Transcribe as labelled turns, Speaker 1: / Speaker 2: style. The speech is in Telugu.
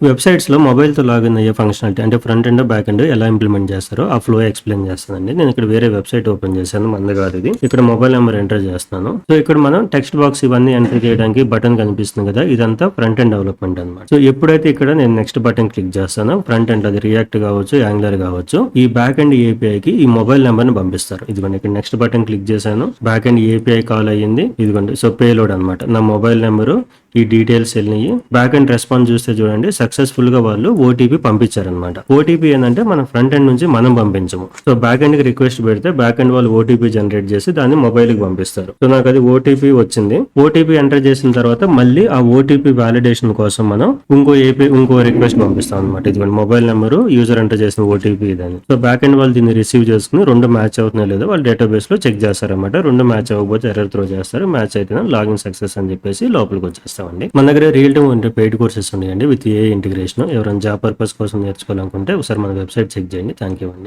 Speaker 1: వెబ్‌సైట్స్‌లో మొబైల్‌తో లాగిన్ అయ్యే ఫంక్షనాలిటీ అంటే ఫ్రంట్ ఎండ్, బ్యాక్ ఎండ్ ఎలా ఇంప్లిమెంట్ చేస్తారో ఆ ఫ్లో ఎక్స్‌ప్లెయిన్ చేస్తానండి. నేను ఇక్కడ వేరే వెబ్‌సైట్ ఓపెన్ చేశాను. మనది కాదు ఇది. ఇక్కడ మొబైల్ నంబర్ ఎంటర్ చేస్తున్నాను. సో, ఇక్కడ మనం టెక్స్ట్ బాక్స్ ఇవన్నీ ఎంటర్ చేయడానికి బటన్ కనిపిస్తుంది కదా! ఇదంతా ఫ్రంట్ ఎండ్ డెవలప్‌మెంట్ అన్నమాట. సో, ఎప్పుడైతే ఇక్కడ నేను నెక్స్ట్ బటన్ క్లిక్ చేస్తానో ఫ్రంట్ ఎండ్ అది రియాక్ట్ కావచ్చు, యాంగులర్ కావచ్చు. ఈ బ్యాక్ ఎండ్ ఏపీఐకి ఈ మొబైల్ నంబర్‌ని పంపిస్తారు. ఇదిగోండి ఇక్కడ నెక్స్ట్ బటన్ క్లిక్ చేశాను. బ్యాక్ ఎండ్ ఏపీఐ కాల్ అయ్యింది. ఇదిగోండి సో, పేలోడ్ అన్నమాట. నా మొబైల్ నంబరు ఈ డీటెయిల్స్ వెళ్ళినాయి. బ్యాక్ ఎండ్ రెస్పాన్స్ చూస్తే చూడండి సక్సెస్ఫుల్ గా వాళ్ళు ఓటీపీ పంపించారనమాట. ఓటీపీ ఏంటంటే మన ఫ్రంట్ ఎండ్ నుంచి మనం పంపించము. సో బ్యాక్ ఎండ్ కి రిక్వెస్ట్ పెడితే బ్యాక్ ఎండ్ వాళ్ళు ఓటీపీ జనరేట్ చేసి దాన్ని మొబైల్ కి పంపిస్తారు. సో నాకు అది ఓటీపీ వచ్చింది. ఓటీపీ ఎంటర్ చేసిన తర్వాత మళ్ళీ ఆ ఓటీపీ వాలిడేషన్ కోసం మనం ఇంకో రిక్వెస్ట్ పంపిస్తాం అనమాట. ఇది మొబైల్ నెంబర్ యూజర్ ఎంటర్ చేసిన ఓటీపీ ఇదని. సో బ్యాక్ ఎండ్ వాళ్ళు దీన్ని రిసీవ్ చేసుకుని రెండు మ్యాచ్ అవుతున్నాయో లేదో వాళ్ళు డేటాబేస్ లో చెక్ చేస్తారన్నమాట. రెండు మ్యాచ్ అవ్వకపోతే ఎర్రర్ త్రో చేస్తారు. మ్యాచ్ అయితే లాగిన్ సక్సెస్ అని చెప్పేసి లోపలికి వచ్చేస్తామండి. మన దగ్గర రియల్ టైమ్ అంటే పెయిడ్ కోర్సెస్ ఉన్నాయండి విత్ ఏ ఇంటిగ్రేషన్. ఎవరైనా జాబ్ పర్పస్ కోసం నేర్చుకోవాలనుకుంటే ఒకసారి మన వెబ్సైట్ చెక్ చేయండి. థ్యాంక్ యూ అండి.